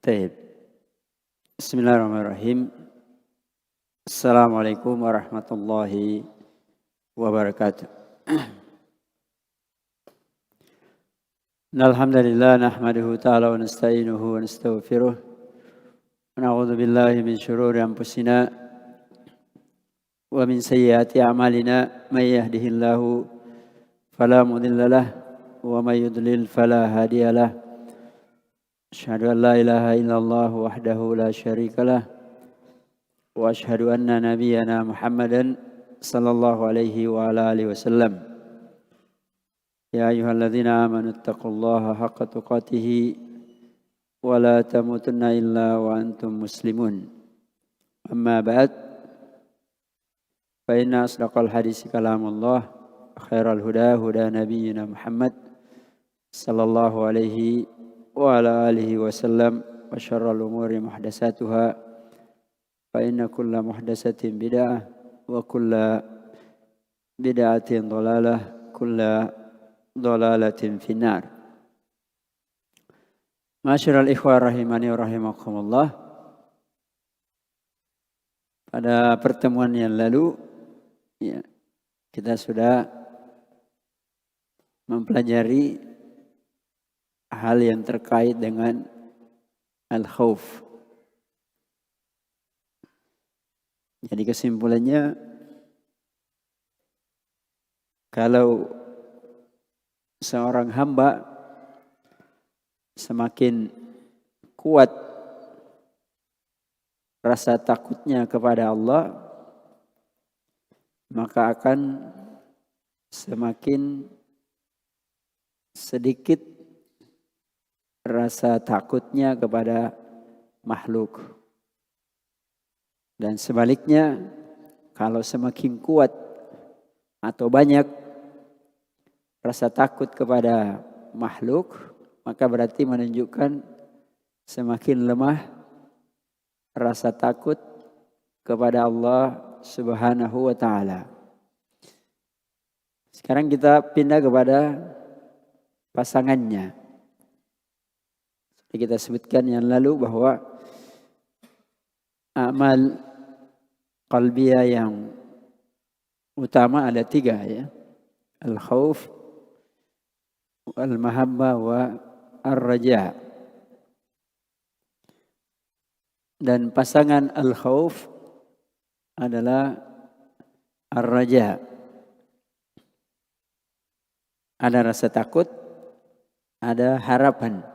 Taib. Bismillahirrahmanirrahim. Assalamualaikum warahmatullahi wabarakatuh. Alhamdulillah nahmaduhu ta'ala wa nasta'inuhu wa nastaghfiruh. Wa na'udzu billahi min syururi anfusina wa min sayyiati a'malina. May yahdihillahu fala mudilla lahu wa may yudlil fala hadiya lahu. Asyhadu an la ilaha illallah wahdahu la syarika lah wa asyhadu anna nabiyyana Muhammadan sallallahu alaihi wa ala alihi wasallam. Ya ayyuhalladzina amanu taqullaha haqqa tuqatih wa la tamutunna illa wa antum muslimun. Amma ba'd. Fa inna asdaqal hadisi kalamullah, khairal huda huda nabiyyina Muhammad sallallahu alaihi wa ala alihi wasallam, wa syarrul umuri muhdatsatuha, fa inna kulla muhdatsatin bid'ah wa kulla bid'atin dhalalah, kulla dhalalatin finnar. Ma'asyiral ikhwah rahimani wa rahimakumullah. Pada pertemuan yang lalu ya, kita sudah mempelajari hal yang terkait dengan al-khauf. Jadi kesimpulannya, kalau seorang hamba semakin kuat rasa takutnya kepada Allah, maka akan semakin sedikit rasa takutnya kepada makhluk. Dan sebaliknya, kalau semakin kuat atau banyak rasa takut kepada makhluk, maka berarti menunjukkan semakin lemah rasa takut kepada Allah Subhanahu wa ta'ala. Sekarang kita pindah kepada pasangannya. Kita sebutkan yang lalu bahwa amal qalbiyah yang utama ada 3 ya. Al-khauf, al-mahabbah wa ar-raja. Dan pasangan al-khauf adalah ar-raja. Ada rasa takut, ada harapan.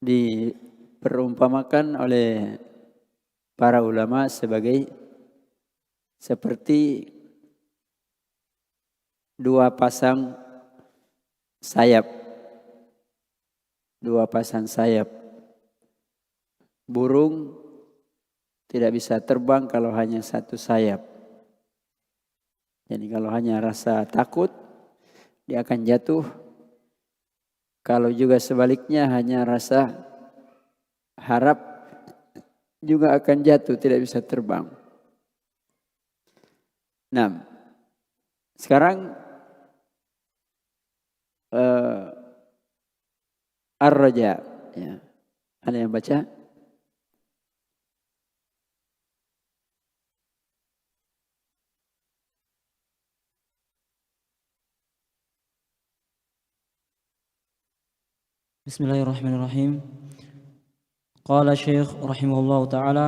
Diperumpamakan oleh para ulama sebagai seperti 2 pasang sayap. 2 pasang sayap. Burung tidak bisa terbang kalau hanya 1 sayap. Jadi kalau hanya rasa takut, dia akan jatuh. Kalau juga sebaliknya hanya rasa harap, juga akan jatuh, tidak bisa terbang. Nah, sekarang ar-raja. Ya. Ada yang baca? Bismillahirrahmanirrahim. Qala Syekh rahimahullah ta'ala,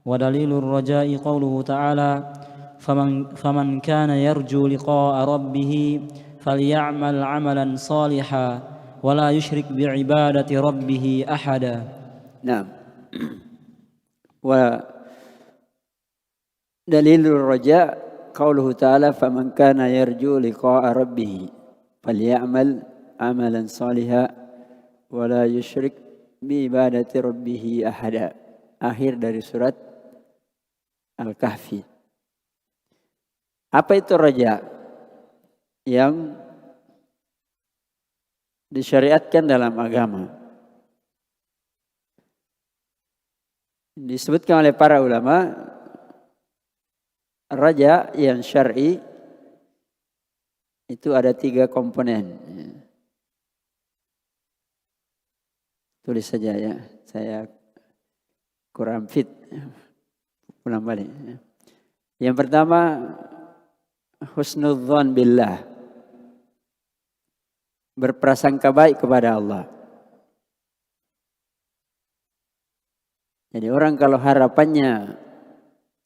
wa dalilur raja'i qawluhu ta'ala, faman kana yarju liqa'a rabbih falya'mal 'amalan salihan wa la yusyrik bi'ibadati rabbih ahada. Nah, wa dalilur raja' qawluhu ta'ala, faman kana yarju liqa'a rabbih falya'mal amalan salihan wa la yusyrik bi ibadati rabbih ahada. Akhir dari surat Al-Kahfi. Apa itu raja? Yang disyariatkan dalam agama. Disebutkan oleh para ulama, raja yang syar'i itu ada 3 komponen. Tulis saja ya, saya kurang fit. Ulang balik. Yang pertama, husnudzon billah. Berprasangka baik kepada Allah. Jadi orang kalau harapannya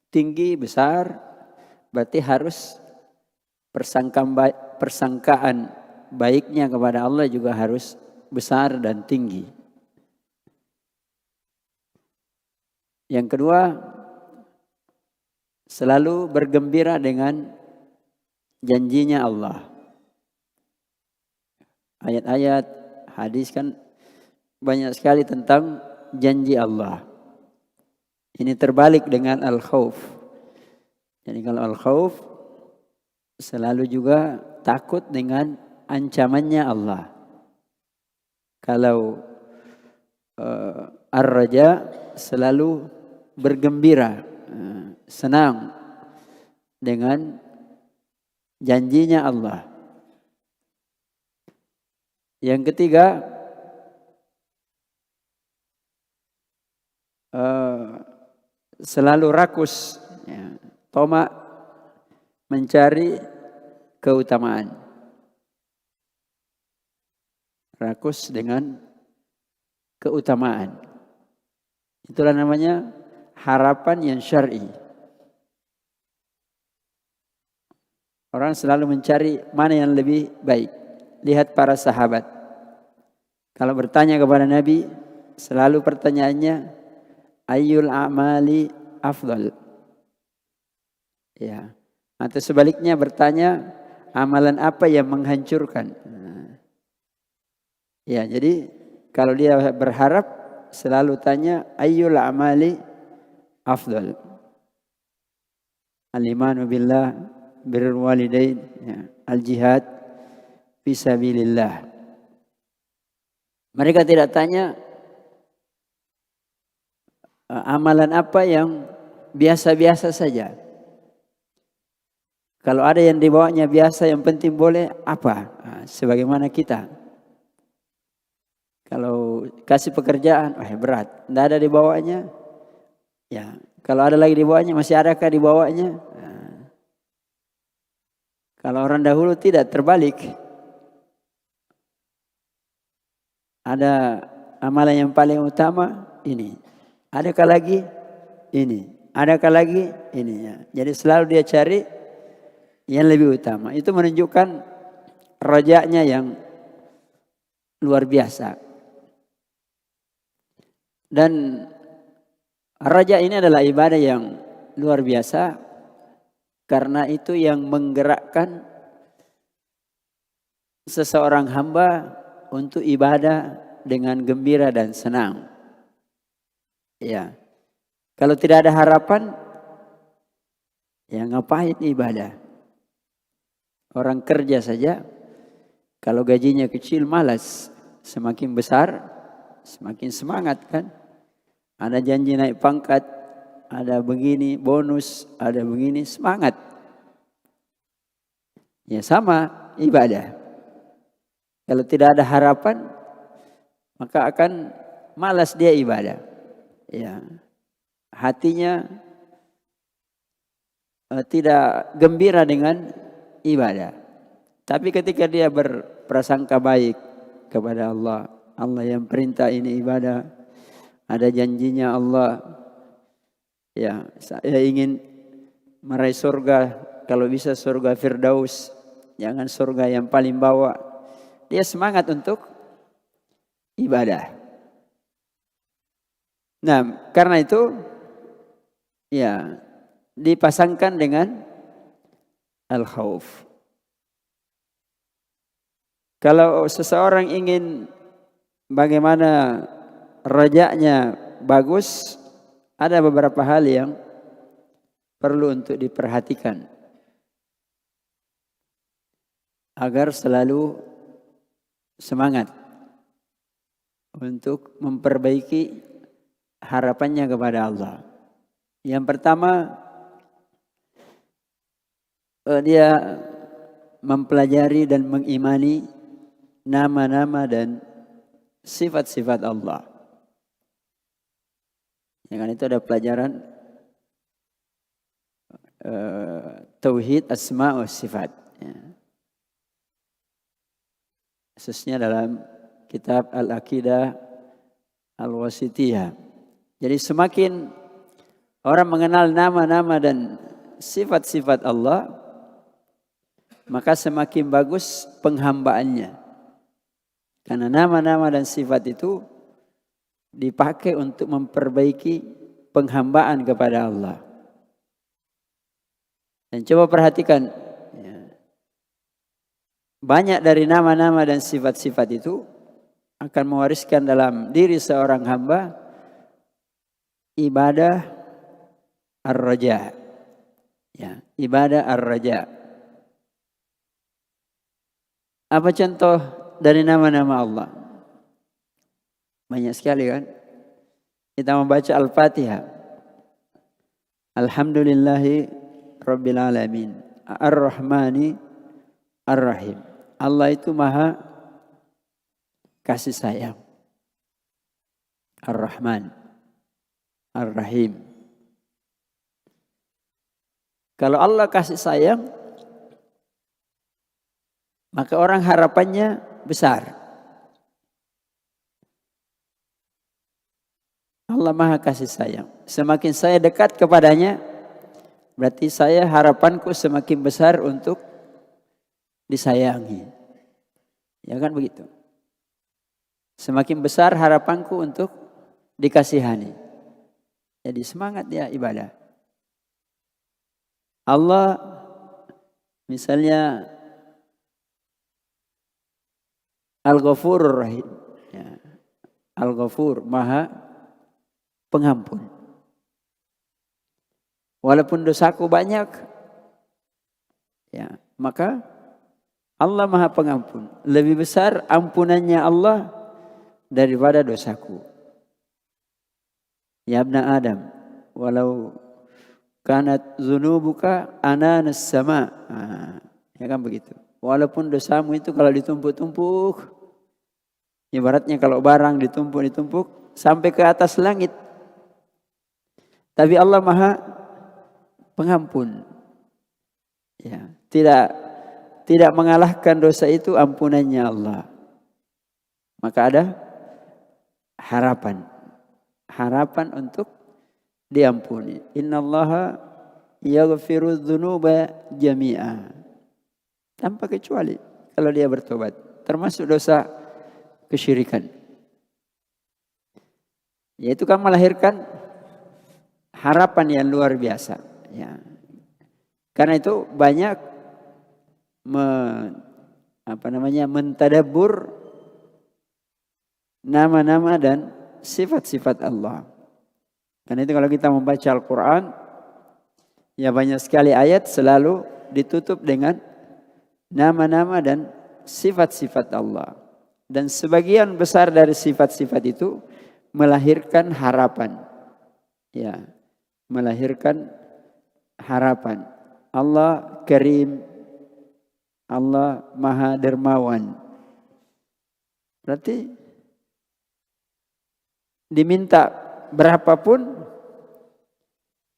tinggi, besar, berarti harus persangkaan baiknya kepada Allah juga harus besar dan tinggi. Yang kedua, selalu bergembira dengan janjinya Allah. Ayat-ayat, hadis kan banyak sekali tentang janji Allah. Ini terbalik dengan al-khauf. Jadi kalau al-khauf selalu juga takut dengan ancamannya Allah. Kalau ar-raja selalu bergembira, senang dengan janjinya Allah. Yang ketiga, selalu rakus, ya, tomak mencari keutamaan. Rakus dengan keutamaan. Itulah namanya harapan yang syar'i. Orang selalu mencari mana yang lebih baik. Lihat para sahabat. Kalau bertanya kepada Nabi, selalu pertanyaannya, ayyul a'mali afdal. Ya. Atau sebaliknya bertanya, amalan apa yang menghancurkan. Ya, jadi kalau dia berharap selalu tanya ayyul a'mali afdal. Al-imanu billah, birrul walidain, ya, al-jihad fisabilillah. Mereka tidak tanya amalan apa yang biasa-biasa saja. Kalau ada yang dibawanya biasa, yang penting boleh apa? Sebagaimana kita. Kalau kasih pekerjaan, berat. Tidak ada dibawanya. Ya, kalau ada lagi dibawanya, masih adakah dibawanya? Kalau orang dahulu tidak, terbalik. Ada amalan yang paling utama ini. Adakah lagi ini? Adakah lagi ini? Ya. Jadi selalu dia cari yang lebih utama. Itu menunjukkan rojaknya yang luar biasa. Dan raja ini adalah ibadah yang luar biasa karena itu yang menggerakkan seseorang hamba untuk ibadah dengan gembira dan senang. Ya. Kalau tidak ada harapan, ya ngapain ibadah? Orang kerja saja, kalau gajinya kecil malas, semakin besar, semakin semangat kan? Ada janji naik pangkat, ada begini bonus, ada begini semangat. Ya sama ibadah. Kalau tidak ada harapan, maka akan malas dia ibadah. Ya, hatinya tidak gembira dengan ibadah. Tapi ketika dia berprasangka baik kepada Allah, Allah yang perintah ini ibadah, ada janjinya Allah. Ya, saya ingin meraih surga, kalau bisa surga Firdaus, jangan surga yang paling bawah. Dia semangat untuk ibadah. Nah, karena itu ya dipasangkan dengan al-khauf. Kalau seseorang ingin bagaimana rajaknya bagus, ada beberapa hal yang perlu untuk diperhatikan agar selalu semangat untuk memperbaiki harapannya kepada Allah. Yang pertama, dia mempelajari dan mengimani nama-nama dan sifat-sifat Allah. Ya kan, itu ada pelajaran tauhid asma wa sifat. Ya. Khususnya dalam kitab Al-Aqidah Al-Wasithiyah. Jadi semakin orang mengenal nama-nama dan sifat-sifat Allah, maka semakin bagus penghambaannya. Karena nama-nama dan sifat itu dipakai untuk memperbaiki penghambaan kepada Allah. Dan coba perhatikan, ya, banyak dari nama-nama dan sifat-sifat itu akan mewariskan dalam diri seorang hamba ibadah ar-raja. Ya, ibadah ar-raja. Apa contoh dari nama-nama Allah? Banyak sekali kan? Kita membaca Al-Fatihah. Alhamdulillahi Rabbil Alamin. Ar-Rahmani Ar-Rahim. Allah itu maha kasih sayang. Ar-Rahman Ar-Rahim. Kalau Allah kasih sayang, maka orang harapannya besar. Allah maha kasih sayang. Semakin saya dekat kepadanya, berarti saya harapanku semakin besar untuk disayangi. Ya kan begitu. Semakin besar harapanku untuk dikasihani. Jadi semangat dia ibadah. Allah misalnya Al-Ghafurur Rahim. Ya. Al-Ghafur, maha pengampun. Walaupun dosaku banyak, ya, maka Allah maha pengampun. Lebih besar ampunannya Allah daripada dosaku. Ya ibna Adam, walau kanat zunubuka ananas sama. Ya kan begitu. Walaupun dosamu itu kalau ditumpuk-tumpuk, ibaratnya kalau barang ditumpuk-ditumpuk sampai ke atas langit. Tapi Allah maha pengampun. Ya, tidak mengalahkan dosa itu ampunannya Allah. Maka ada harapan. Harapan untuk diampuni. Innallaha yaghfiru dzunuba jami'a. Tanpa kecuali kalau dia bertobat. Termasuk dosa kesyirikan. Yaitu kan melahirkan harapan yang luar biasa. Ya. Karena itu banyak mentadabbur nama-nama dan sifat-sifat Allah. Karena itu kalau kita membaca Al-Quran, ya banyak sekali ayat selalu ditutup dengan nama-nama dan sifat-sifat Allah. Dan sebagian besar dari sifat-sifat itu melahirkan harapan. Ya, melahirkan harapan. Allah Karim, Allah Maha Dermawan. Berarti diminta berapapun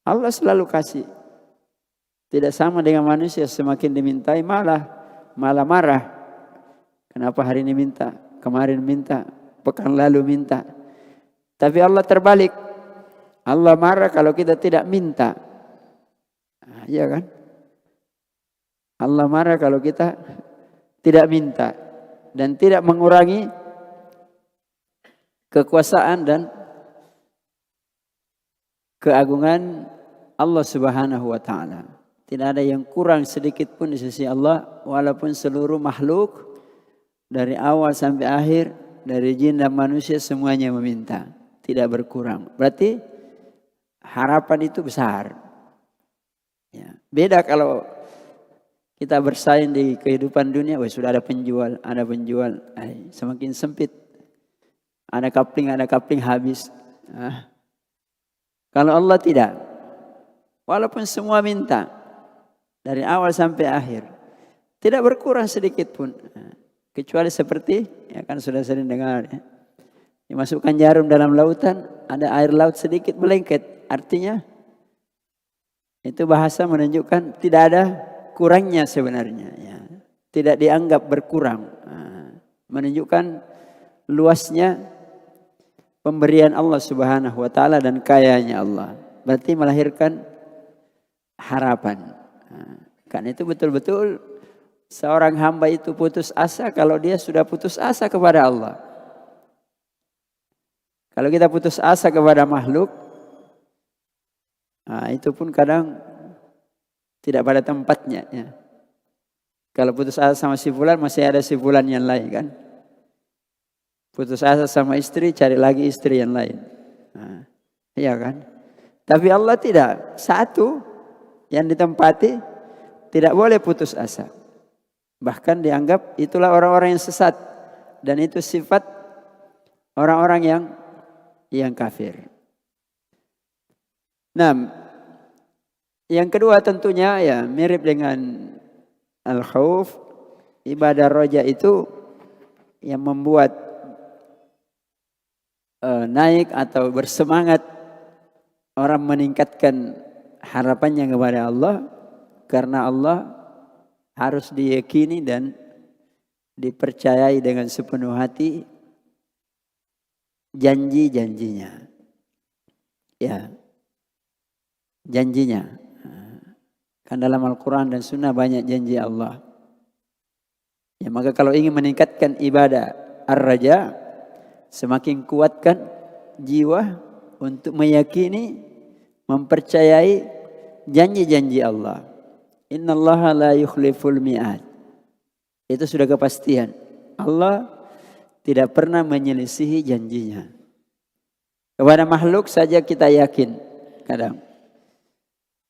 Allah selalu kasih. Tidak sama dengan manusia, semakin dimintai malah marah. Kenapa hari ini minta, kemarin minta, pekan lalu minta. Tapi Allah terbalik. Allah marah kalau kita tidak minta. Iya kan? Allah marah kalau kita tidak minta dan tidak mengurangi kekuasaan dan keagungan Allah Subhanahu wa taala. Tidak ada yang kurang sedikit pun di sisi Allah, walaupun seluruh makhluk dari awal sampai akhir, dari jin dan manusia semuanya meminta, tidak berkurang. Berarti harapan itu besar. Ya. Beda kalau kita bersaing di kehidupan dunia, sudah ada penjual, semakin sempit. Ada kapling habis. Kalau Allah tidak, walaupun semua minta dari awal sampai akhir, tidak berkurang sedikit pun. Kecuali seperti, ya kan sudah sering dengar, ya, Dimasukkan jarum dalam lautan, ada air laut sedikit melengket. Artinya itu bahasa menunjukkan tidak ada kurangnya sebenarnya. Ya. Tidak dianggap berkurang. Menunjukkan luasnya pemberian Allah Subhanahu wa taala dan kayanya Allah. Berarti melahirkan harapan. Karena itu betul-betul seorang hamba itu putus asa kalau dia sudah putus asa kepada Allah. Kalau kita putus asa kepada makhluk, itu pun kadang tidak pada tempatnya. Ya. Kalau putus asa sama si fulan, masih ada si fulan yang lain kan. Putus asa sama istri, cari lagi istri yang lain. Iya kan. Tapi Allah tidak. Satu yang ditempati tidak boleh putus asa. Bahkan dianggap itulah orang-orang yang sesat. Dan itu sifat orang-orang yang kafir. Nah, yang kedua tentunya ya mirip dengan al-khauf. Ibadah roja itu yang membuat naik atau bersemangat orang meningkatkan harapannya kepada Allah. Karena Allah harus diyakini dan dipercayai dengan sepenuh hati janji-janjinya. Ya, janjinya. Kan dalam Al-Quran dan Sunnah banyak janji Allah. Ya, maka kalau ingin meningkatkan ibadah ar-raja, semakin kuatkan jiwa untuk meyakini, mempercayai janji-janji Allah. Innallaha la yukhliful mi'ad. Itu sudah kepastian. Allah tidak pernah menyelisihi janjinya. Kepada makhluk saja kita yakin. Kadang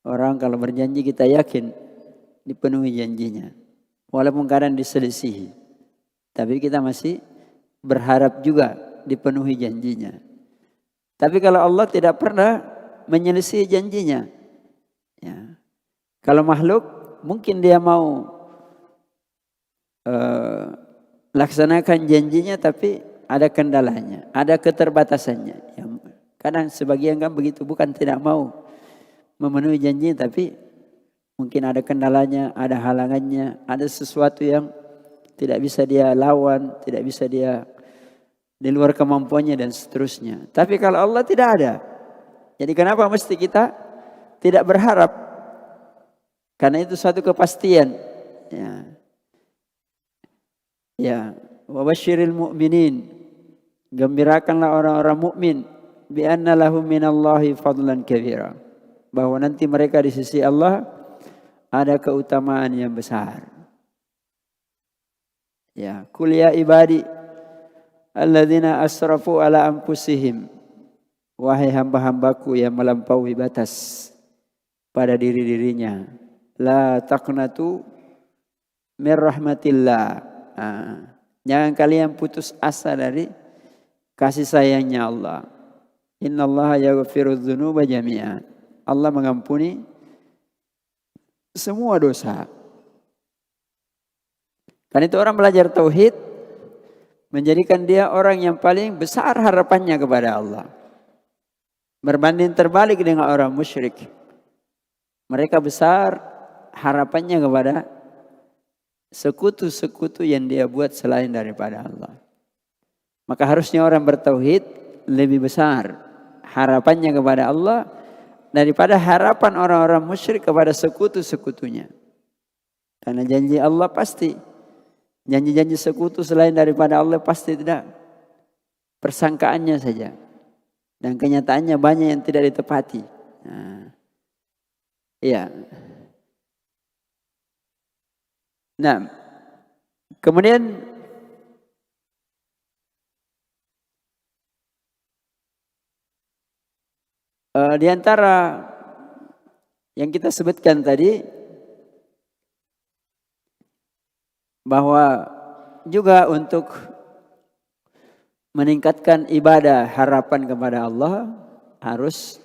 orang kalau berjanji kita yakin dipenuhi janjinya. Walaupun kadang diselisihi. Tapi kita masih berharap juga dipenuhi janjinya. Tapi kalau Allah tidak pernah menyelisihi janjinya. Ya. Kalau makhluk mungkin dia mau laksanakan janjinya tapi ada kendalanya, ada keterbatasannya. Kadang sebagian kan begitu, bukan tidak mau memenuhi janjinya tapi mungkin ada kendalanya, ada halangannya, ada sesuatu yang tidak bisa dia lawan, tidak bisa dia di luar kemampuannya dan seterusnya. Tapi kalau Allah tidak ada. Jadi kenapa mesti kita tidak berharap? Karena itu suatu kepastian. Ya, wa basyiril mu'minin. Gembirakanlah orang-orang mukmin bi anna lahum minallahi fadlan kabira. Bahwa nanti mereka di sisi Allah ada keutamaan yang besar. Ya, qul ya ibadi alladzina asrafu ala anfusihim. Wahai hamba-hambaku yang melampaui batas pada diri-dirinya. La taqnatu min rahmatillah. Jangan kalian putus asa dari kasih sayangnya Allah. Innallaha yaghfirudz dzunuba jami'an. Allah mengampuni semua dosa. Karena itu orang belajar tauhid menjadikan dia orang yang paling besar harapannya kepada Allah. Berbanding terbalik dengan orang musyrik. Mereka besar harapannya kepada sekutu-sekutu yang dia buat selain daripada Allah. Maka harusnya orang bertauhid lebih besar harapannya kepada Allah daripada harapan orang-orang musyrik kepada sekutu-sekutunya. Karena janji Allah pasti. Janji-janji sekutu selain daripada Allah pasti tidak. Persangkaannya saja. Dan kenyataannya banyak yang tidak ditepati. Iya. Nah, kemudian di antara yang kita sebutkan tadi bahwa juga untuk meningkatkan ibadah harapan kepada Allah harus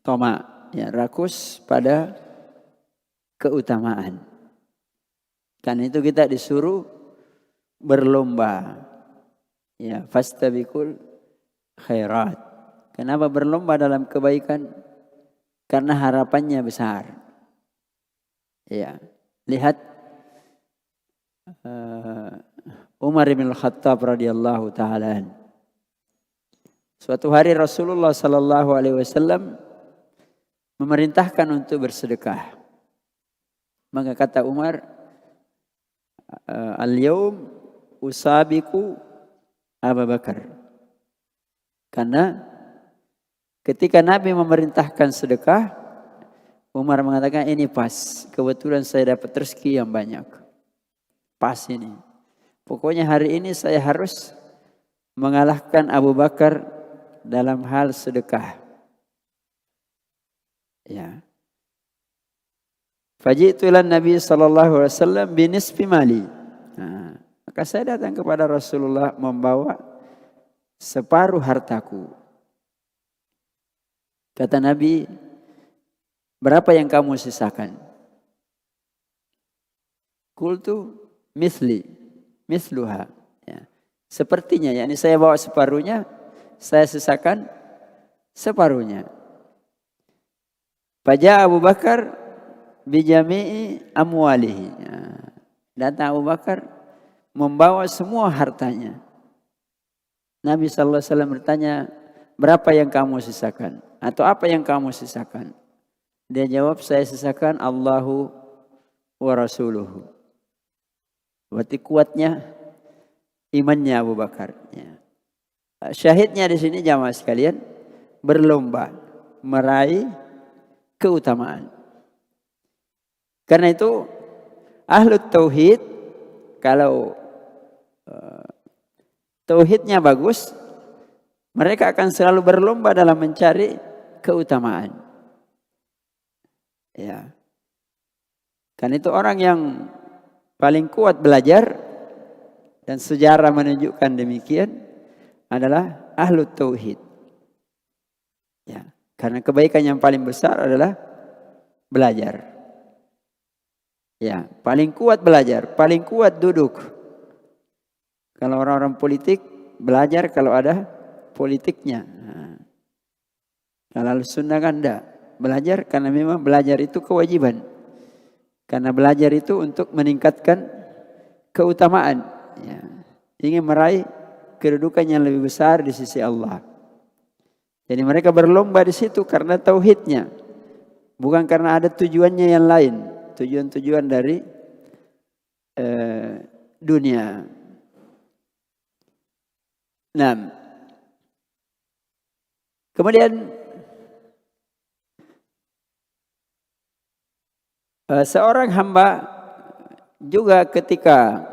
toma, ya, rakus pada keutamaan. Karena itu kita disuruh berlomba. Ya, fastabiqul khairat. Kenapa berlomba dalam kebaikan? Karena harapannya besar. Ya, lihat Umar bin Khattab radhiyallahu taala. Suatu hari Rasulullah sallallahu alaihi wasallam memerintahkan untuk bersedekah. Maka kata Umar, al-yaum usabiku Abu Bakar. Karena ketika Nabi memerintahkan sedekah, Umar mengatakan ini pas. Kebetulan saya dapat rezeki yang banyak. Pas ini. Pokoknya hari ini saya harus mengalahkan Abu Bakar dalam hal sedekah. Ya. Faji'tu ila Nabi sallallahu alaihi wasallam binisfi mali. Nah, maka saya datang kepada Rasulullah membawa separuh hartaku. Kata Nabi, berapa yang kamu sisakan? Qultu misluha. Ya. Sepertinya, yakni saya bawa separuhnya, saya sisakan separuhnya. Faja Abu Bakar bijami'i amwalihi. Ya. Datang Abu Bakar membawa semua hartanya. Nabi sallallahu alaihi wasallam bertanya, berapa yang kamu sisakan? Atau apa yang kamu sisakan? Dia jawab, saya sisakan Allahu wa rasuluhu. Berarti kuatnya imannya Abu Bakar. Ya. Syahidnya di sini jamaah sekalian, berlomba meraih keutamaan. Karena itu ahlu tauhid, kalau tauhidnya bagus, mereka akan selalu berlomba dalam mencari keutamaan. Ya. Karena itu orang yang paling kuat belajar, dan sejarah menunjukkan demikian, adalah ahlu tauhid. Ya. Karena kebaikan yang paling besar adalah belajar. Ya, paling kuat belajar, paling kuat duduk. Kalau orang-orang politik belajar kalau ada politiknya. Nah, kalau sunnah kan enggak. Belajar karena memang belajar itu kewajiban. Karena belajar itu untuk meningkatkan keutamaan. Ya, ingin meraih kedudukan yang lebih besar di sisi Allah. Jadi mereka berlomba di situ karena tauhidnya. Bukan karena ada tujuannya yang lain. Tujuan-tujuan dari dunia. Nah, kemudian seorang hamba juga ketika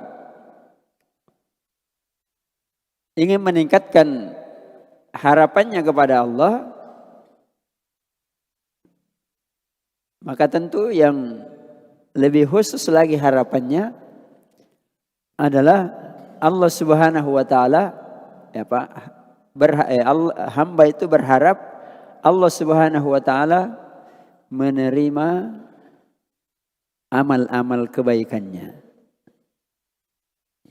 ingin meningkatkan harapannya kepada Allah, maka tentu yang lebih khusus lagi harapannya adalah Allah Subhanahu wa taala, ya Pak, hamba itu berharap Allah Subhanahu wa taala menerima amal-amal kebaikannya.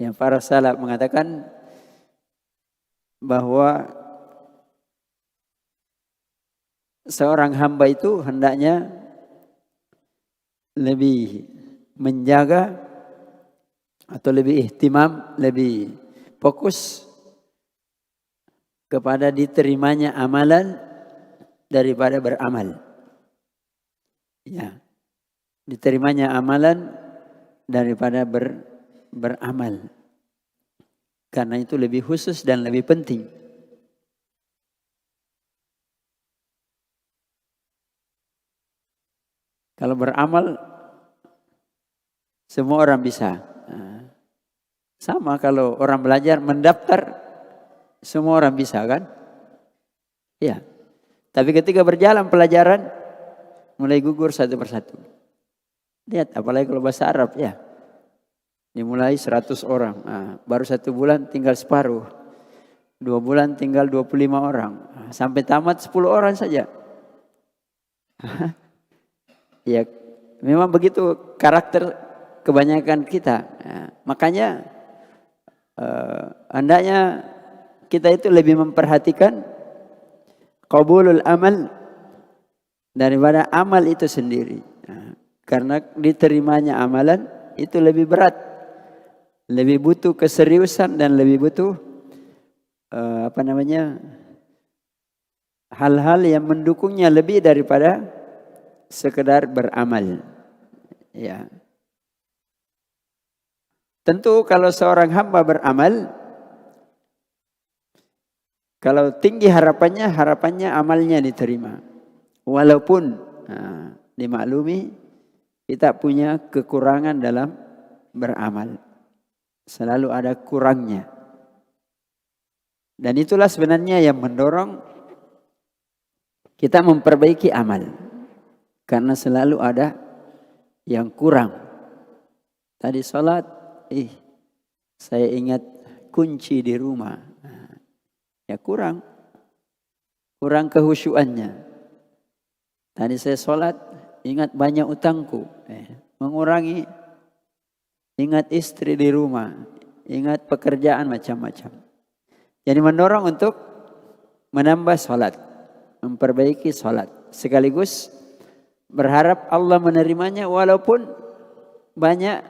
Yang para salaf mengatakan bahwa seorang hamba itu hendaknya lebih menjaga atau lebih ihtimam, lebih fokus kepada diterimanya amalan daripada beramal. Ya, diterimanya amalan daripada beramal. Karena itu lebih khusus dan lebih penting. Kalau beramal, semua orang bisa. Sama kalau orang belajar, mendaftar, semua orang bisa kan? Ya. Tapi ketika berjalan pelajaran, mulai gugur satu persatu. Lihat, apalagi kalau bahasa Arab ya. Dimulai 100 orang. Baru 1 bulan tinggal separuh. 2 bulan tinggal 25 orang. Sampai tamat 10 orang saja. Ya, memang begitu karakter kebanyakan kita. Makanya hendaknya kita itu lebih memperhatikan qabulul amal daripada amal itu sendiri. Karena diterimanya amalan itu lebih berat, lebih butuh keseriusan dan lebih butuh hal-hal yang mendukungnya lebih daripada sekedar beramal. Ya. Tentu kalau seorang hamba beramal, kalau tinggi harapannya amalnya diterima. Walaupun dimaklumi kita punya kekurangan dalam beramal. Selalu ada kurangnya. Dan itulah sebenarnya yang mendorong kita memperbaiki amal. Karena selalu ada yang kurang. Tadi sholat, saya ingat kunci di rumah. Ya kurang kehusyuannya. Tadi saya sholat, ingat banyak utangku. Mengurangi, ingat istri di rumah, ingat pekerjaan macam-macam. Jadi mendorong untuk menambah sholat, memperbaiki sholat. Sekaligus berharap Allah menerimanya walaupun banyak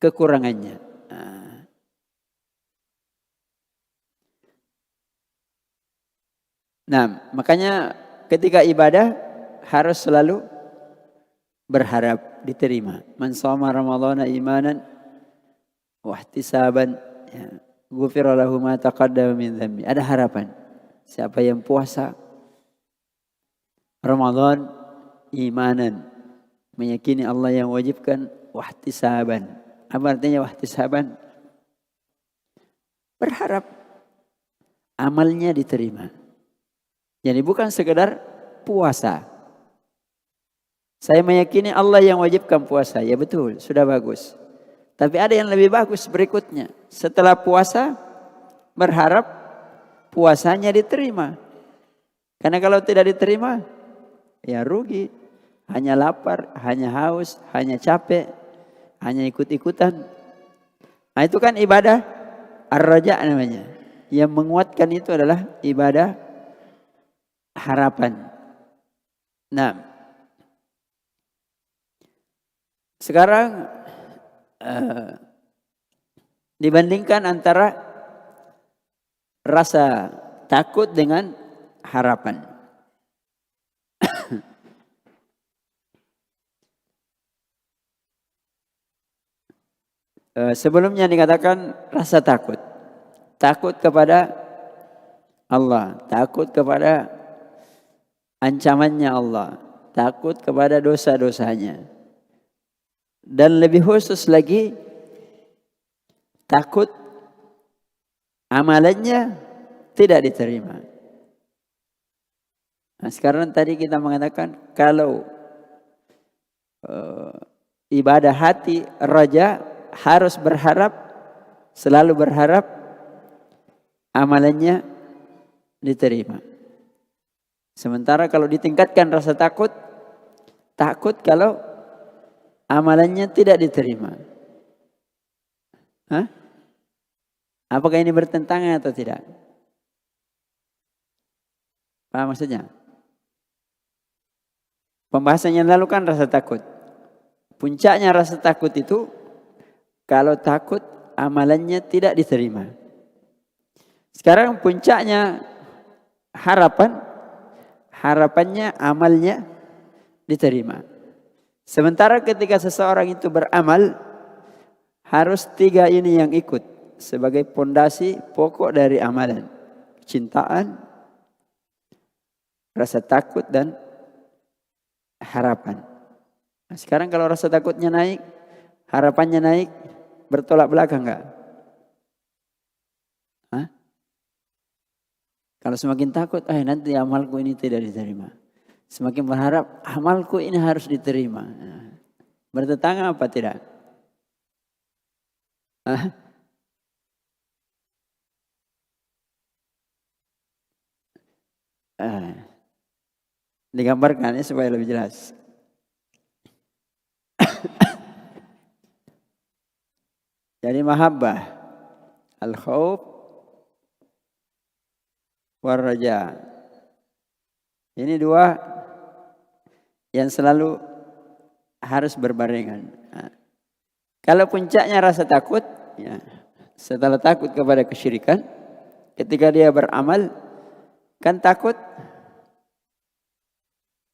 kekurangannya. Nah, makanya ketika ibadah harus selalu berharap diterima. Man shoma ramadhana imanan wa ihtisaban, ghufira lahu ma taqaddama min dhanbi. Ada harapan. Siapa yang puasa Ramadan imanan, meyakini Allah yang wajibkan, wa ihtisaban. Apa artinya wa ihtisaban? Berharap amalnya diterima. Jadi bukan sekedar puasa. Saya meyakini Allah yang wajibkan puasa. Ya betul, sudah bagus. Tapi ada yang lebih bagus berikutnya. Setelah puasa, berharap puasanya diterima. Karena kalau tidak diterima, ya rugi. Hanya lapar, hanya haus, hanya capek, hanya ikut-ikutan. Nah itu kan ibadah ar-raja namanya. Yang menguatkan itu adalah ibadah harapan. Nah, sekarang dibandingkan antara rasa takut dengan harapan. Sebelumnya dikatakan rasa takut. Takut kepada Allah, takut kepada ancamannya Allah, takut kepada dosa-dosanya. Dan lebih khusus lagi, takut amalannya tidak diterima. Nah, sekarang tadi kita mengatakan kalau ibadah hati raja harus berharap, selalu berharap amalannya diterima. Sementara kalau ditingkatkan rasa takut, takut kalau amalannya tidak diterima. Apakah ini bertentangan atau tidak? Paham maksudnya? Pembahasan yang lalu kan rasa takut. Puncaknya rasa takut itu kalau takut amalannya tidak diterima. Sekarang puncaknya harapannya amalnya diterima. Sementara ketika seseorang itu beramal, harus 3 ini yang ikut sebagai pondasi pokok dari amalan. Kecintaan, rasa takut dan harapan. Nah, sekarang kalau rasa takutnya naik, harapannya naik, bertolak belakang enggak? Kalau semakin takut, nanti amalku ini tidak diterima. Semakin berharap, amalku ini harus diterima. Bertentangan apa tidak? Digambarkan ya supaya lebih jelas. Jadi mahabbah, al-khauf, war raja. Ini dua yang selalu harus berbarengan. Nah, kalau puncaknya rasa takut, ya, setelah takut kepada kesyirikan, ketika dia beramal, kan takut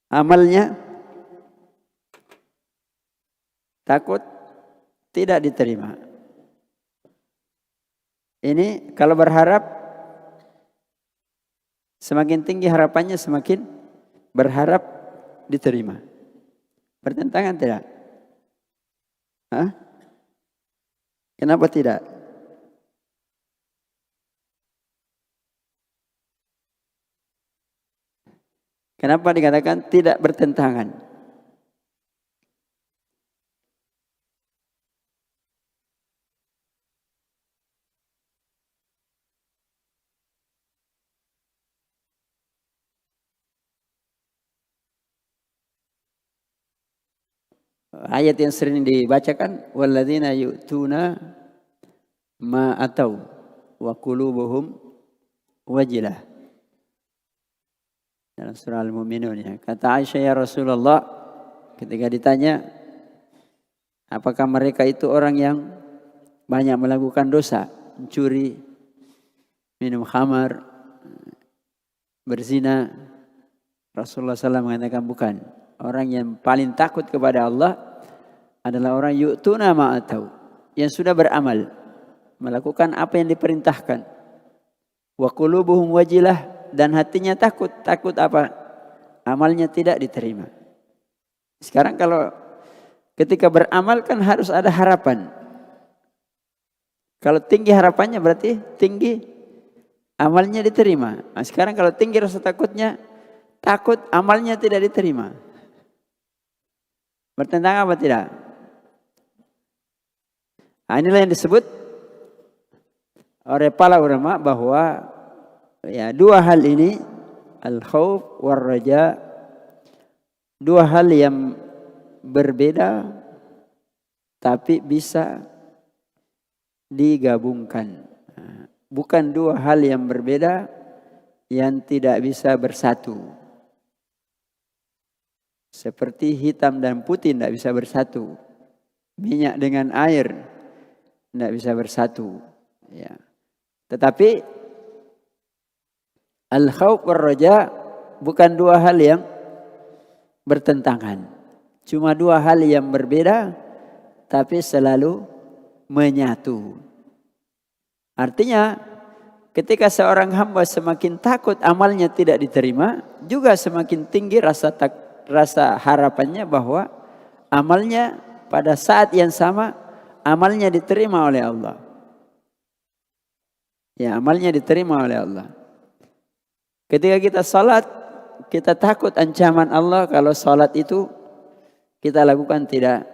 amalnya, takut tidak diterima. Ini kalau berharap, semakin tinggi harapannya semakin berharap diterima. Bertentangan tidak? Hah? Kenapa tidak? Kenapa dikatakan tidak bertentangan? Ayat yang sering dibacakan, walladzina yu'tuna ma atau wa qulubuhum wajilah. Dalam surah Al-Mu'minun, ya. Kata Aisyah, ya Rasulullah, ketika ditanya apakah mereka itu orang yang banyak melakukan dosa, mencuri, minum khamar, berzina, Rasulullah SAW mengatakan bukan. Orang yang paling takut kepada Allah adalah orang yu'tuna ma'atau, yang sudah beramal, melakukan apa yang diperintahkan. Wa qulubuhum wajilah, dan hatinya takut. Takut apa? Amalnya tidak diterima. Sekarang kalau ketika beramal kan harus ada harapan. Kalau tinggi harapannya berarti tinggi amalnya diterima. Nah, sekarang kalau tinggi rasa takutnya, takut amalnya tidak diterima. Bertentangan apa tidak? Nah, inilah yang disebut oleh para ulama bahwa ya, dua hal ini, al-khauf war raja, dua hal yang berbeda tapi bisa digabungkan. Bukan dua hal yang berbeda yang tidak bisa bersatu. Seperti hitam dan putih tidak bisa bersatu. Minyak dengan air tidak bisa bersatu. Ya. Tetapi al-khauf war raja bukan dua hal yang bertentangan. Cuma dua hal yang berbeda tapi selalu menyatu. Artinya ketika seorang hamba semakin takut amalnya tidak diterima, juga semakin tinggi rasa harapannya bahwa amalnya pada saat yang sama amalnya diterima oleh Allah. Ya, amalnya diterima oleh Allah. Ketika kita salat, kita takut ancaman Allah kalau salat itu kita lakukan tidak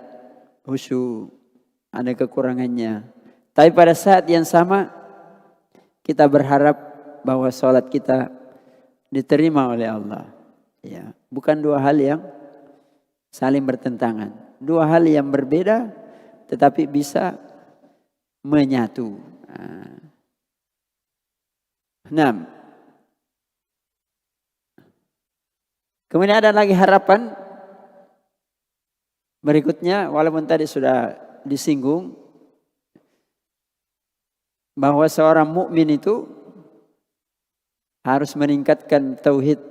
khusyuk, ada kekurangannya. Tapi pada saat yang sama kita berharap bahwa salat kita diterima oleh Allah. Ya, bukan dua hal yang saling bertentangan. Dua hal yang berbeda tetapi bisa menyatu. Nah, kemudian ada lagi harapan berikutnya, walaupun tadi sudah disinggung bahwa seorang mukmin itu harus meningkatkan tauhid,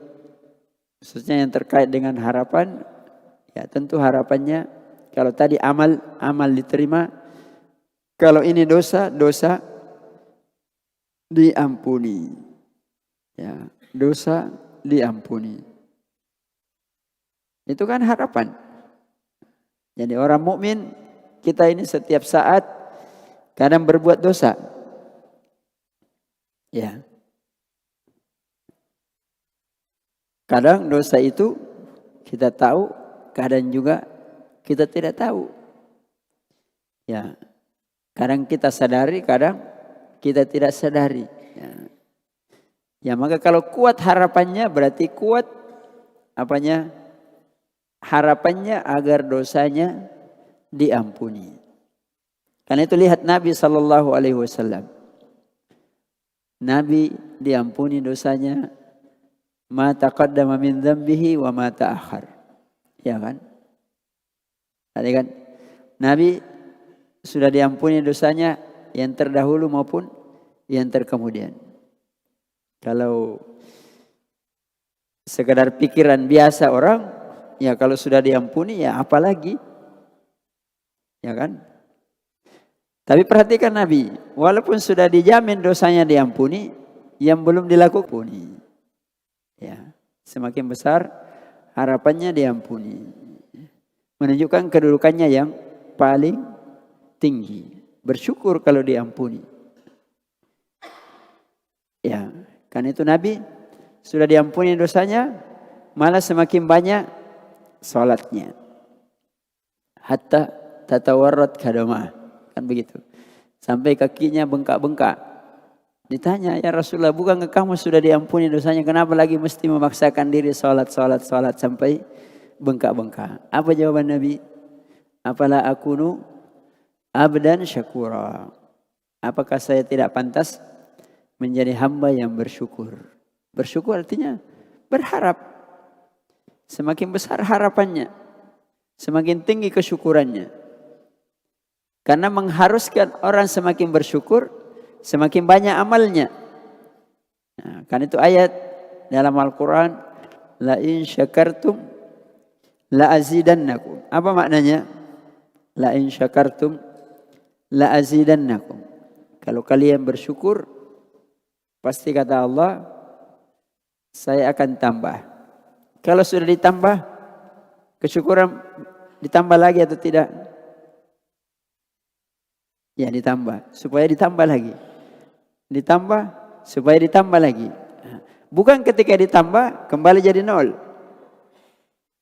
khususnya yang terkait dengan harapan. Ya, tentu harapannya kalau tadi amal diterima, kalau ini dosa diampuni. Ya, dosa diampuni. Itu kan harapan. Jadi orang mukmin kita ini setiap saat kadang berbuat dosa. Ya. Kadang dosa itu kita tahu, kadang juga kita tidak tahu. Ya. Kadang kita sadari, kadang kita tidak sadari. Ya, maka kalau kuat harapannya berarti kuat apanya? Harapannya agar dosanya diampuni. Karena itu lihat Nabi SAW. Nabi diampuni dosanya ma taqaddama min dzambihi wa ma ta'akhkhar. Ya kan? Tadi kan Nabi sudah diampuni dosanya yang terdahulu maupun yang terkemudian. Kalau sekedar pikiran biasa orang, ya kalau sudah diampuni ya apalagi. Ya kan? Tapi perhatikan Nabi, walaupun sudah dijamin dosanya diampuni, yang belum dilakukan. Ya, semakin besar harapannya diampuni. Menunjukkan kedudukannya yang paling tinggi. Bersyukur kalau diampuni. Ya, kan itu Nabi sudah diampuni dosanya, malah semakin banyak salatnya. Hatta tatawarrat kadamah. Kan begitu. Sampai kakinya bengkak-bengkak. Ditanya, ya Rasulullah, bukankah kamu sudah diampuni dosanya? Kenapa lagi mesti memaksakan diri salat sampai bengkak-bengkak? Apa jawaban Nabi? Apalah akunu abdan syakura. Apakah saya tidak pantas menjadi hamba yang bersyukur? Bersyukur artinya berharap. Semakin besar harapannya, semakin tinggi kesyukurannya. Karena mengharuskan orang semakin bersyukur, semakin banyak amalnya. Nah, kan itu ayat dalam Al-Quran, la in syakartum la azidannakum. Apa maknanya? La in syakartum la azidannakum. Kalau kalian bersyukur, pasti kata Allah, saya akan tambah. Kalau sudah ditambah, kesyukuran ditambah lagi atau tidak? Ya ditambah, supaya ditambah lagi. Ditambah, supaya ditambah lagi. Bukan ketika ditambah, kembali jadi nol.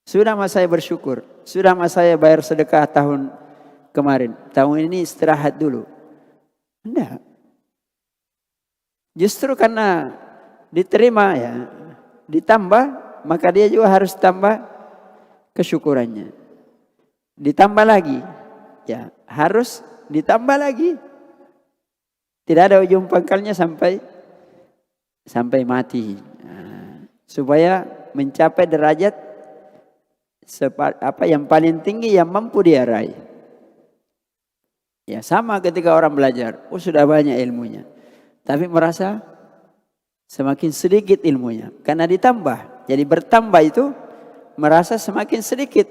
Sudah mas saya bersyukur. Sudah mas saya bayar sedekah tahun kemarin. Tahun ini istirahat dulu. Enggak. Justru karena diterima ya, ditambah, maka dia juga harus tambah kesyukurannya. Ditambah lagi. Ya, harus ditambah lagi. Tidak ada ujung pangkalnya sampai mati. Nah, supaya mencapai derajat yang paling tinggi yang mampu dia raih. Ya sama ketika orang belajar, sudah banyak ilmunya, tapi merasa semakin sedikit ilmunya karena ditambah. Jadi bertambah itu merasa semakin sedikit.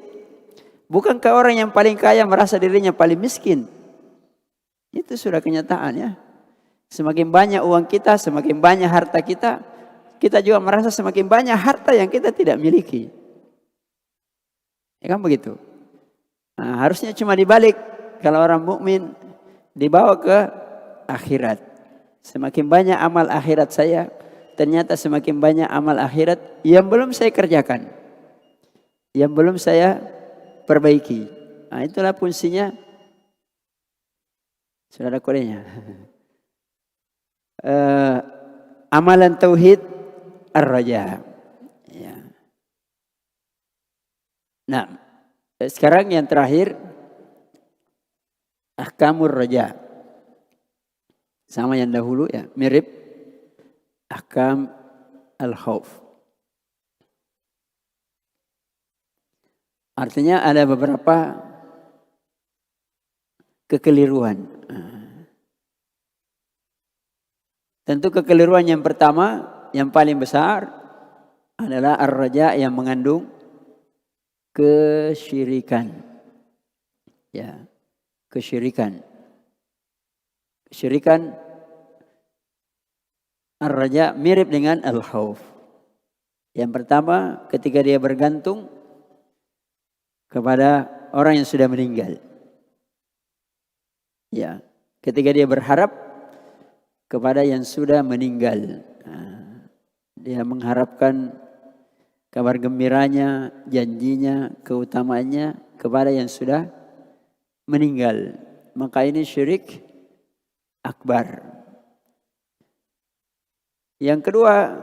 Bukankah orang yang paling kaya merasa dirinya paling miskin? Itu sudah kenyataan ya. Semakin banyak uang kita, semakin banyak harta kita, kita juga merasa semakin banyak harta yang kita tidak miliki. Ya kan begitu. Nah, harusnya cuma dibalik. Kalau orang mukmin dibawa ke akhirat. Semakin banyak amal akhirat saya, ternyata semakin banyak amal akhirat yang belum saya kerjakan. Yang belum saya perbaiki. Nah, itulah fungsinya. Sudah ada kodenya. Amalan tauhid ar-raja. Ya. Nah, sekarang yang terakhir ahkamur raja. Sama yang dahulu ya, mirip ahkam al-khauf. Artinya ada beberapa kekeliruan. Tentu kekeliruan yang pertama, yang paling besar adalah ar-raja yang mengandung kesyirikan. Ya, kesyirikan. Kesyirikan ar-raja mirip dengan al-khauf. Yang pertama, ketika dia bergantung kepada orang yang sudah meninggal. Ya, ketika dia berharap kepada yang sudah meninggal. Dia mengharapkan kabar gembiranya, janjinya, keutamaannya kepada yang sudah meninggal. Maka ini syirik akbar. Yang kedua,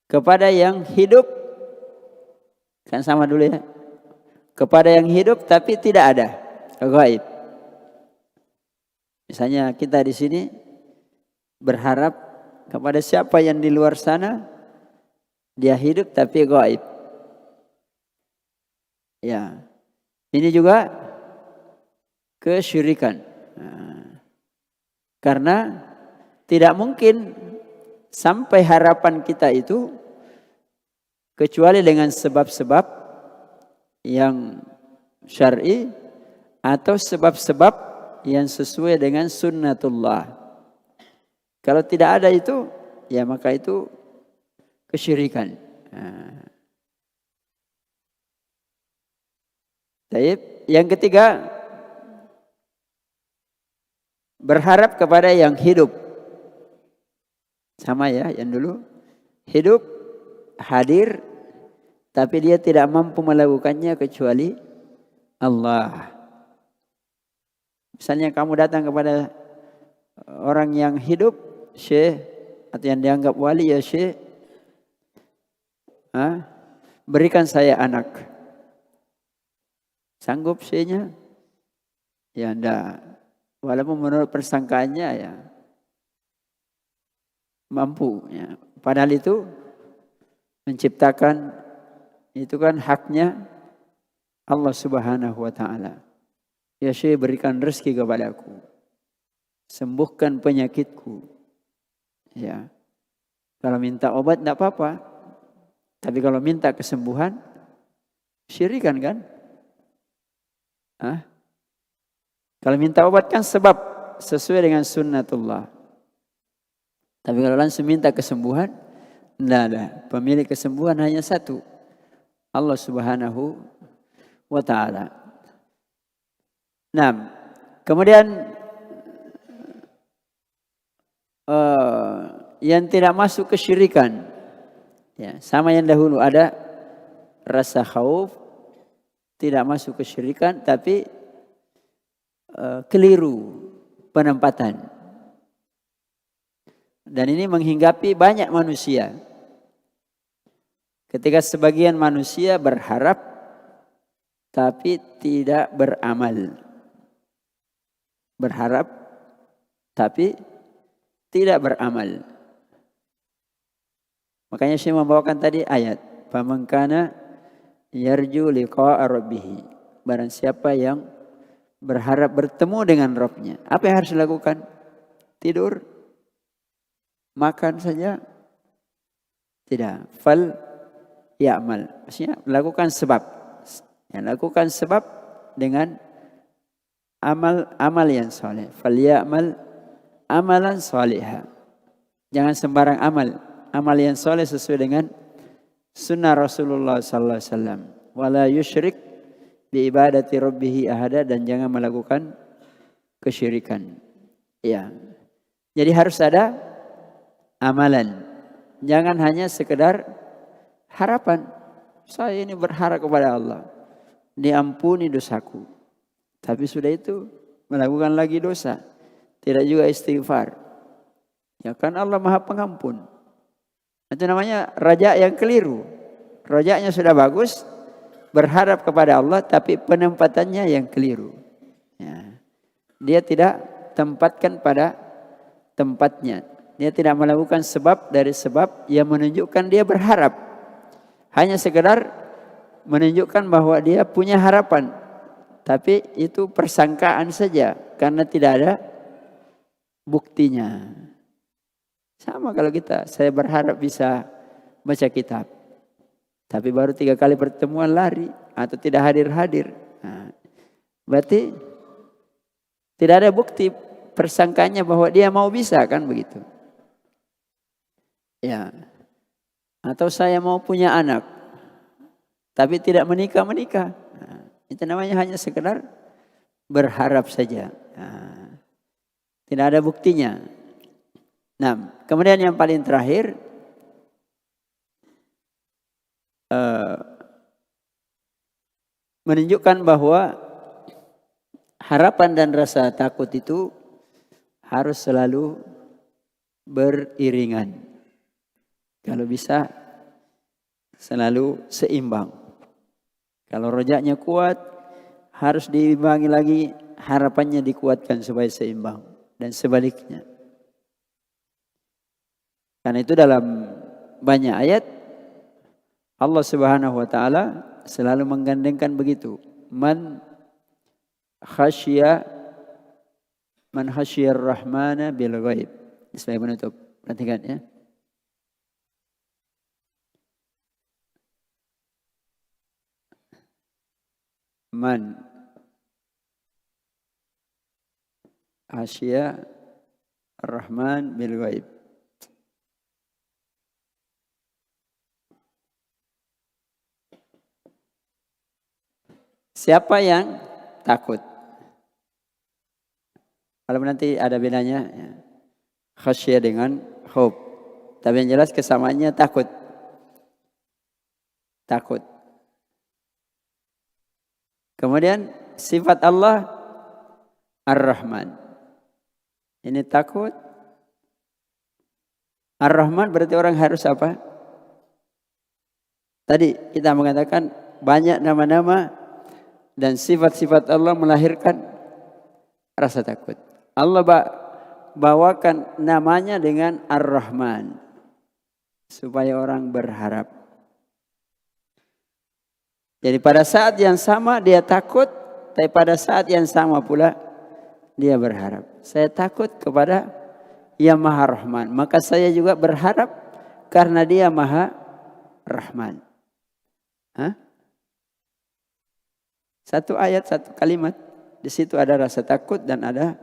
kepada yang hidup, kan sama dulu ya. Kepada yang hidup tapi tidak ada, gaib. Misalnya kita di sini berharap kepada siapa yang di luar sana, dia hidup tapi gaib. Ya, ini juga kesyirikan. Karena tidak mungkin sampai harapan kita itu kecuali dengan sebab-sebab yang syar'i atau sebab-sebab yang sesuai dengan sunnatullah. Kalau tidak ada itu, ya maka itu kesyirikan. Baik, yang ketiga, berharap kepada yang hidup. Sama ya, yang dulu hidup, hadir, tapi dia tidak mampu melakukannya kecuali Allah. Misalnya kamu datang kepada orang yang hidup, syekh, atau yang dianggap wali, ya syekh, berikan saya anak. Sanggup syekhnya? Ya enggak. Walaupun menurut persangkaannya ya mampu. Ya. Padahal itu menciptakan, itu kan haknya Allah Subhanahu wa ta'ala. Ya syekh, berikan rezeki kepadaku. Sembuhkan penyakitku. Ya. Kalau minta obat enggak apa-apa. Tapi kalau minta kesembuhan, syirikan kan? Kalau minta obat kan sebab sesuai dengan sunnatullah. Tapi kalau langsung minta kesembuhan, tidak ada. Pemilik kesembuhan hanya satu, Allah Subhanahu wa ta'ala. Nah, kemudian yang tidak masuk kesyirikan, ya, sama yang dahulu, ada rasa khauf, tidak masuk kesyirikan, tapi keliru penempatan. Dan ini menghinggapi banyak manusia. Ketika sebagian manusia berharap tapi tidak beramal. Berharap tapi tidak beramal. Makanya saya membawakan tadi ayat, "Faman kana yarju liqa'a rabbih." Barang siapa yang berharap bertemu dengan Rabbnya, apa yang harus dilakukan? Tidur? Makan saja? Tidak. Fal ya'mal. Maksudnya lakukan sebab. Ya, lakukan sebab dengan amal yang soleh. Fal ya'mal amalan solehah. Jangan sembarang amal. Amal yang soleh sesuai dengan sunnah Rasulullah sallallahu alaihi wasallam. Wala yusyrik bi ibadati rabbih ahada, dan jangan melakukan kesyirikan. Ya. Jadi harus ada amalan. Jangan hanya sekedar harapan. Saya ini berharap kepada Allah, diampuni dosaku. Tapi sudah itu melakukan lagi dosa. Tidak juga istighfar. Ya kan Allah Maha Pengampun. Itu namanya raja yang keliru. Rajanya sudah bagus, berharap kepada Allah, tapi penempatannya yang keliru. Ya. Dia tidak tempatkan pada tempatnya. Dia tidak melakukan sebab dari sebab yang menunjukkan dia berharap. Hanya sekedar menunjukkan bahwa dia punya harapan. Tapi itu persangkaan saja, karena tidak ada buktinya. Sama kalau saya berharap bisa baca kitab. Tapi baru 3 kali pertemuan lari atau tidak hadir-hadir. Nah, berarti tidak ada bukti persangkanya bahwa dia mau bisa, kan begitu. Ya. Atau saya mau punya anak tapi tidak menikah. Nah, itu namanya hanya sekedar berharap saja. Nah, tidak ada buktinya. Nah, kemudian yang paling terakhir, menunjukkan bahwa harapan dan rasa takut itu harus selalu beriringan. Kalau bisa selalu seimbang. Kalau rojaknya kuat, harus diimbangi lagi, harapannya dikuatkan supaya seimbang. Dan sebaliknya. Karena itu dalam banyak ayat Allah Subhanahu wa taala selalu menggandengkan begitu. Man khasyiyar rahmana bil ghaib. Sebagai penutup. Perhatikan ya. Man khasyiyar rahman bil ghaib. Siapa yang takut? Kalau nanti ada bedanya, ya. Khasyah dengan khauf. Tapi yang jelas kesamaannya takut. Takut. Kemudian sifat Allah Ar-Rahman. Ini takut. Ar-Rahman berarti orang harus apa? Tadi kita mengatakan banyak nama-nama dan sifat-sifat Allah melahirkan rasa takut. Allah bawakan namanya dengan Ar-Rahman. Supaya orang berharap. Jadi pada saat yang sama dia takut. Tapi pada saat yang sama pula dia berharap. Saya takut kepada Yang Maha Rahman. Maka saya juga berharap karena dia Maha Rahman. Hah? Satu ayat, satu kalimat. Di situ ada rasa takut dan ada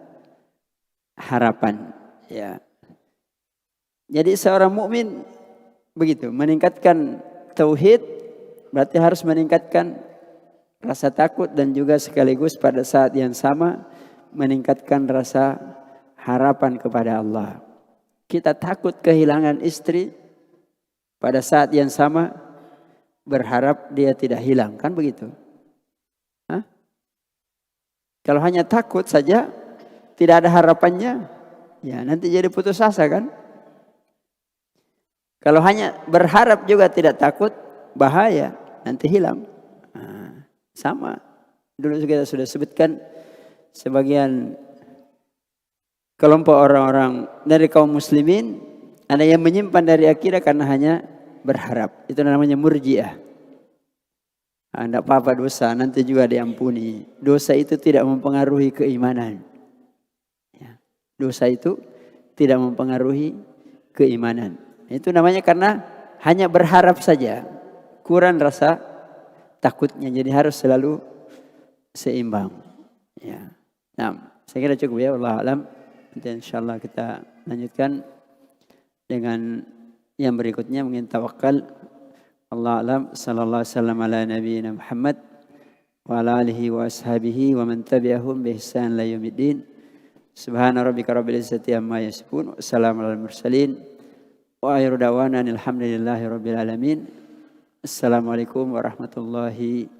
harapan. Ya. Jadi seorang mukmin begitu, meningkatkan tauhid berarti harus meningkatkan rasa takut dan juga sekaligus pada saat yang sama meningkatkan rasa harapan kepada Allah. Kita takut kehilangan istri, pada saat yang sama berharap dia tidak hilang, kan begitu? Hah? Kalau hanya takut saja tidak ada harapannya, ya nanti jadi putus asa kan? Kalau hanya berharap juga tidak takut, bahaya, nanti hilang. Nah, sama. Dulu kita sudah sebutkan sebagian kelompok orang-orang dari kaum muslimin ada yang menyimpan dari akidah karena hanya berharap. Itu namanya murji'ah. Tidak apa-apa dosa, nanti juga diampuni. Dosa itu tidak mempengaruhi keimanan. Ya. Dosa itu tidak mempengaruhi keimanan. Itu namanya karena hanya berharap saja. Kurang rasa takutnya. Jadi harus selalu seimbang. Ya. Nah, saya kira cukup ya. Wallahu a'lam. Nanti insyaAllah kita lanjutkan dengan yang berikutnya. Mungkin tawakal. Allah a'lam. Sallallahu alaihi wasallam ala nabiyina Muhammad. Wa ala alihi wa ashabihi wa man tabi'ahum bi ihsan la yaumiddin. Subhana rabbika rabbil izzati amma yasifun. Wassalamu alal mursalin. Wa akhiru da'wana alhamdulillahi rabbil alamin. Assalamualaikum warahmatullahi